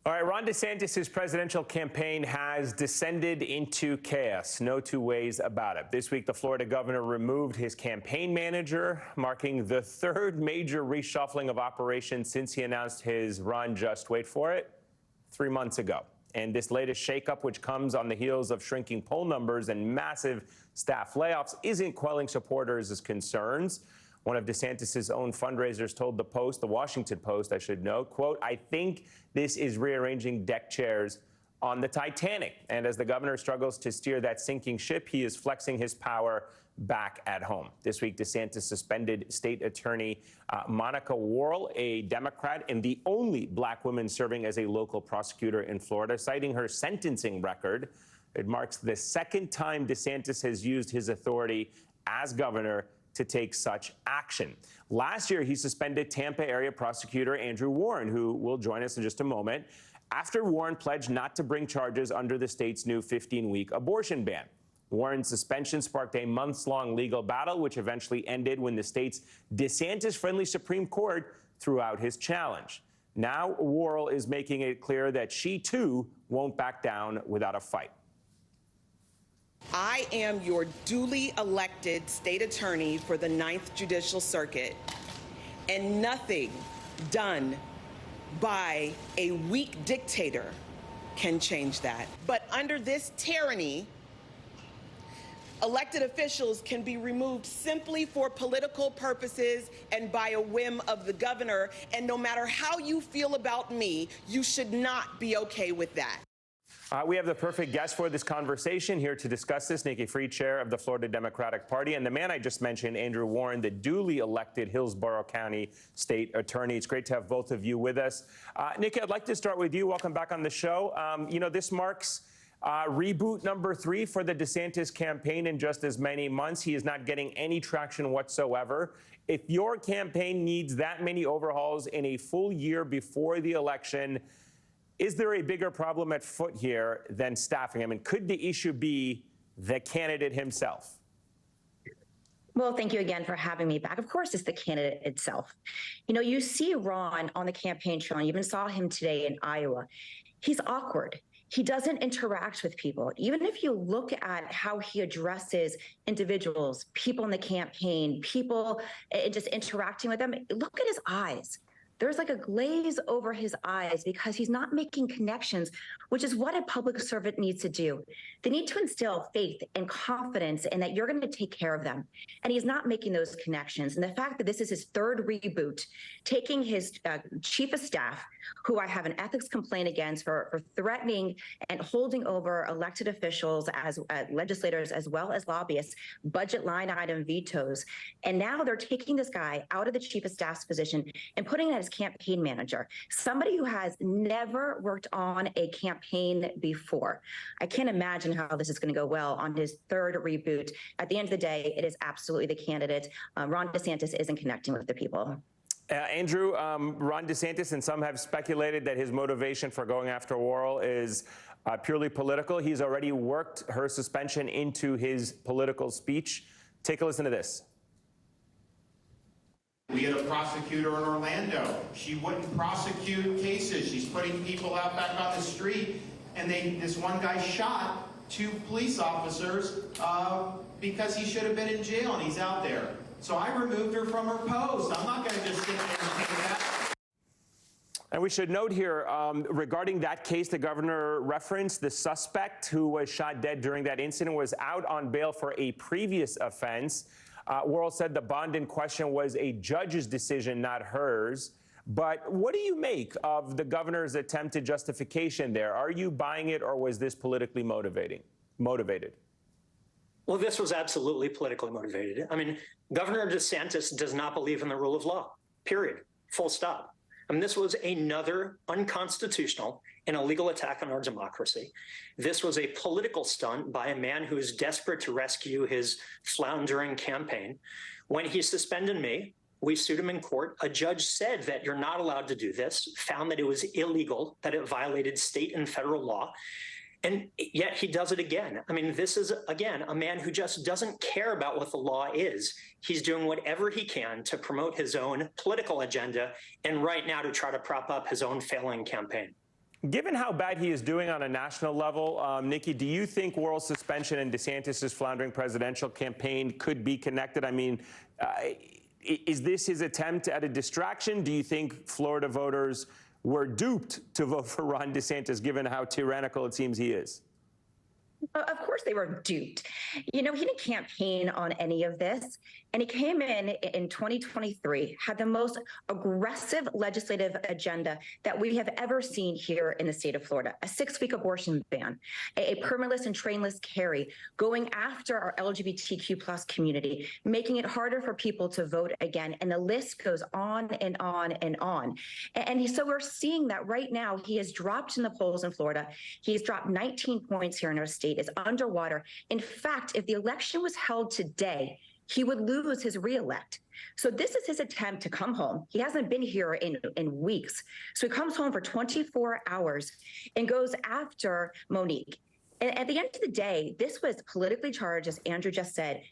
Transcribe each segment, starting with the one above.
All right, Ron DeSantis' presidential campaign has descended into chaos. No two ways about it. This week, the Florida governor removed his campaign manager, marking the third major reshuffling of operations since he announced his run just, wait for it, 3 months ago. And this latest shakeup, which comes on the heels of shrinking poll numbers and massive staff layoffs, isn't quelling supporters' concerns. One of DeSantis' own fundraisers told the Post, the Washington Post, I should note, quote, "I think this is rearranging deck chairs on the Titanic." And as the governor struggles to steer that sinking ship, he is flexing his power back at home. This week, DeSantis suspended State Attorney Monica Worrell, a Democrat and the only black woman serving as a local prosecutor in Florida, citing her sentencing record. It marks the second time DeSantis has used his authority as governor to take such action. Last year, he suspended Tampa area prosecutor Andrew Warren, who will join us in just a moment, after Warren pledged not to bring charges under the state's new 15-week abortion ban. Warren's suspension sparked a months-long legal battle, which eventually ended when the state's DeSantis-friendly Supreme Court threw out his challenge. Now, Worrell is making it clear that she, too, won't back down without a fight. I am your duly elected state attorney for the 9th Judicial Circuit, and nothing done by a weak dictator can change that. But under this tyranny, elected officials can be removed simply for political purposes and by a whim of the governor. And no matter how you feel about me, you should not be okay with that. We have the perfect guest for this conversation here to discuss this, Nikki, chair of the Florida Democratic Party, and the man I just mentioned, Andrew Warren, the duly elected Hillsborough County State Attorney. It's great to have both of you with us. Nikki, I'd like to start with you. Welcome back on the show. You know, this marks reboot number 3 for the DeSantis campaign in just as many months. He is not getting any traction whatsoever. If your campaign needs that many overhauls in a full year before the election, is there a bigger problem at foot here than staffing? I mean, could the issue be the candidate himself? Well, thank you again for having me back. Of course, it's the candidate itself. You know, you see Ron on the campaign trail, and you even saw him today in Iowa. He's awkward. He doesn't interact with people. Even if you look at how he addresses individuals, people in the campaign, people just interacting with them, look at his eyes. There's like a glaze over his eyes because he's not making connections, which is what a public servant needs to do. They need to instill faith and confidence in that you're going to take care of them. And he's not making those connections. And the fact that this is his third reboot, taking his chief of staff, who I have an ethics complaint against for threatening and holding over elected officials as legislators as well as lobbyists, budget line item vetoes. And now they're taking this guy out of the chief of staff's position and putting him as campaign manager, somebody who has never worked on a campaign before. I can't imagine how this is going to go well on his third reboot. At the end of the day, it is absolutely the candidate. Ron DeSantis isn't connecting with the people. Andrew, Ron DeSantis, and some have speculated that his motivation for going after Worrell is purely political. He's already worked her suspension into his political speech. Take a listen to this. We had a prosecutor in Orlando. She wouldn't prosecute cases. She's putting people out back on the street. And this one guy shot 2 police officers because he should have been in jail, and he's out there. So I removed her from her post. I'm not going to just sit there and take that. And we should note here, regarding that case the governor referenced, the suspect who was shot dead during that incident was out on bail for a previous offense. Worrell said the bond in question was a judge's decision, not hers. But what do you make of the governor's attempted justification there? Are you buying it, or was this politically motivated? Well, this was absolutely politically motivated. I mean, Governor DeSantis does not believe in the rule of law, period, full stop. I mean, this was another unconstitutional and illegal attack on our democracy. This was a political stunt by a man who is desperate to rescue his floundering campaign. When he suspended me, we sued him in court. A judge said that you're not allowed to do this, found that it was illegal, that it violated state and federal law. And yet he does it again. I mean, this is, again, a man who just doesn't care about what the law is. He's doing whatever he can to promote his own political agenda and right now to try to prop up his own failing campaign. Given how bad he is doing on a national level, Nikki, do you think Worrell's suspension and DeSantis' floundering presidential campaign could be connected? I mean, is this his attempt at a distraction? Do you think Florida voters were duped to vote for Ron DeSantis, given how tyrannical it seems he is? Of course they were duped. You know, he didn't campaign on any of this. And he came in 2023, had the most aggressive legislative agenda that we have ever seen here in the state of Florida. A 6-week abortion ban, a permitless and trainless carry, going after our LGBTQ plus community, making it harder for people to vote again. And the list goes on and on and on. So we're seeing that right now. He has dropped in the polls in Florida. He's dropped 19 points here in our state, is underwater. In fact, if the election was held today, he would lose his reelect. So this is his attempt to come home. He hasn't been here in weeks. So he comes home for 24 hours and goes after Monique. And at the end of the day, this was politically charged, as Andrew just said.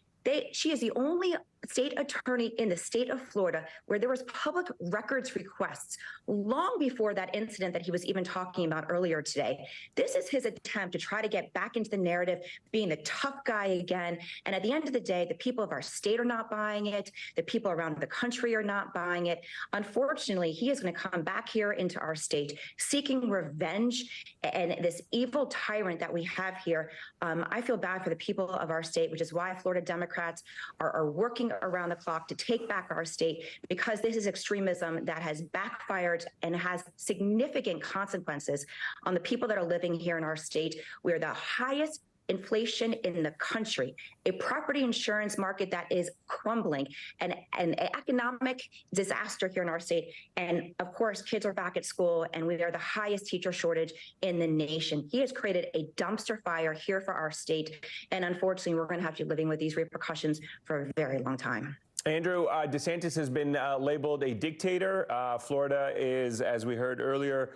She is the only state attorney in the state of Florida where there was public records requests long before that incident that he was even talking about earlier today. This is his attempt to try to get back into the narrative, being the tough guy again. And at the end of the day, the people of our state are not buying it. The people around the country are not buying it. Unfortunately, he is going to come back here into our state seeking revenge, and this evil tyrant that we have here. I feel bad for the people of our state, which is why Florida Democrats are working around the clock to take back our state, because this is extremism that has backfired and has significant consequences on the people that are living here in our state. We are the highest inflation in the country, a property insurance market that is crumbling, and an economic disaster here in our state. And of course, kids are back at school, and we are the highest teacher shortage in the nation. He has created a dumpster fire here for our state. And unfortunately, we're going to have to be living with these repercussions for a very long time. Andrew, DeSantis has been labeled a dictator. Florida is, as we heard earlier,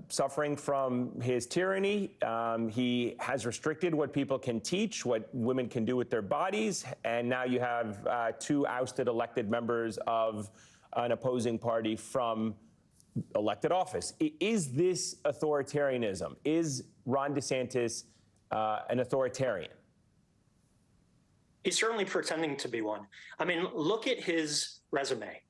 suffering from his tyranny. He has restricted what people can teach, what women can do with their bodies. And now you have 2 ousted elected members of an opposing party from elected office. Is this authoritarianism? Is Ron DeSantis an authoritarian? He's certainly pretending to be one. I mean, look at his resume,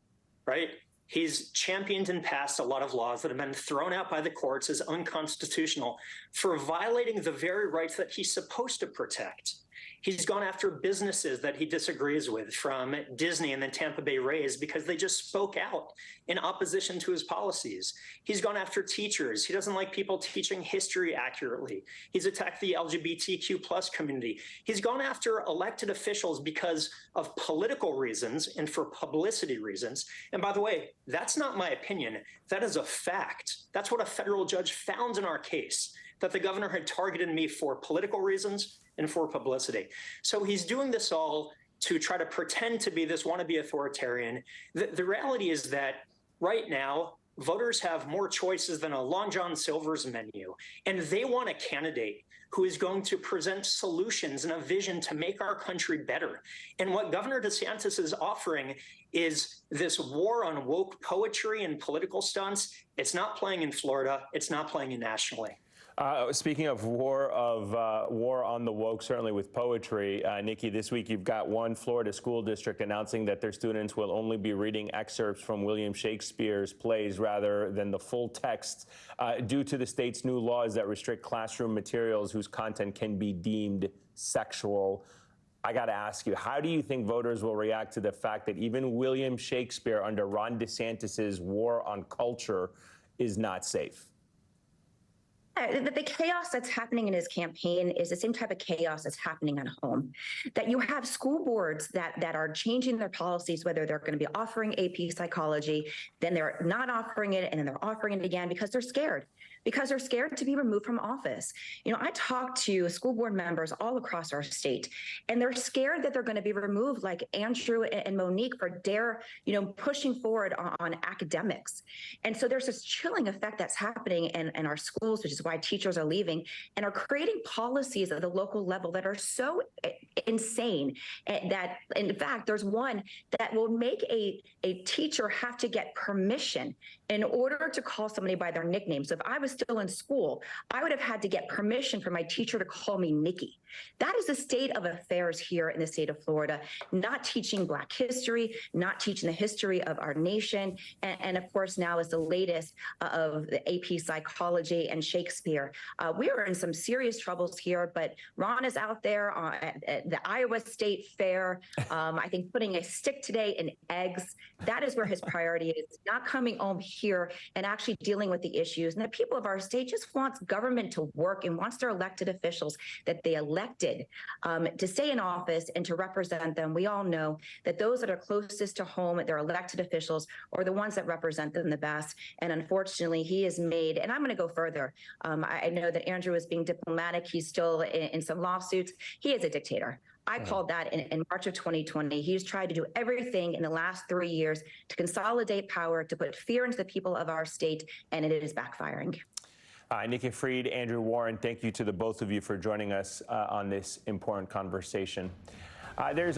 right? He's championed and passed a lot of laws that have been thrown out by the courts as unconstitutional for violating the very rights that he's supposed to protect. He's gone after businesses that he disagrees with, from Disney and the Tampa Bay Rays, because they just spoke out in opposition to his policies. He's gone after teachers. He doesn't like people teaching history accurately. He's attacked the LGBTQ plus community. He's gone after elected officials because of political reasons and for publicity reasons. And by the way, that's not my opinion. That is a fact. That's what a federal judge found in our case, that the governor had targeted me for political reasons and for publicity. So he's doing this all to try to pretend to be this wannabe authoritarian. The reality is that right now, voters have more choices than a Long John Silver's menu, and they want a candidate who is going to present solutions and a vision to make our country better. And what Governor DeSantis is offering is this war on woke poetry and political stunts. It's not playing in Florida. It's not playing nationally. Speaking of war on the woke, certainly with poetry, Nikki, this week you've got one Florida school district announcing that their students will only be reading excerpts from William Shakespeare's plays rather than the full text due to the state's new laws that restrict classroom materials whose content can be deemed sexual. I got to ask you, how do you think voters will react to the fact that even William Shakespeare under Ron DeSantis's war on culture is not safe? The chaos that's happening in his campaign is the same type of chaos that's happening at home. That you have school boards that are changing their policies, whether they're going to be offering AP psychology, then they're not offering it, and then they're offering it again because they're scared. because they're scared to be removed from office. You know, I talked to school board members all across our state, and they're scared that they're going to be removed, like Andrew and Monique, for pushing forward on academics. And so there's this chilling effect that's happening in our schools, which is why teachers are leaving and are creating policies at the local level that are so insane that, in fact, there's one that will make a teacher have to get permission in order to call somebody by their nickname. So if I was still in school, I would have had to get permission from my teacher to call me Nikki. That is the state of affairs here in the state of Florida, not teaching Black history, not teaching the history of our nation. And of course, now is the latest of the AP psychology and Shakespeare. We are in some serious troubles here, but Ron is out there at the Iowa State Fair, I think putting a stick today in eggs. That is where his priority is, not coming home here and actually dealing with the issues. And the people of our state just wants government to work and wants their elected officials that they elected to stay in office and to represent them. We all know that those that are closest to home, their elected officials, are the ones that represent them the best. And unfortunately, he is made, and I'm going to go further. I know that Andrew is being diplomatic. He's still in some lawsuits. He is a dictator. I called that in March of 2020. He's tried to do everything in the last 3 years to consolidate power, to put fear into the people of our state, and it is backfiring. Nikki Fried, Andrew Warren, thank you to the both of you for joining us on this important conversation. There's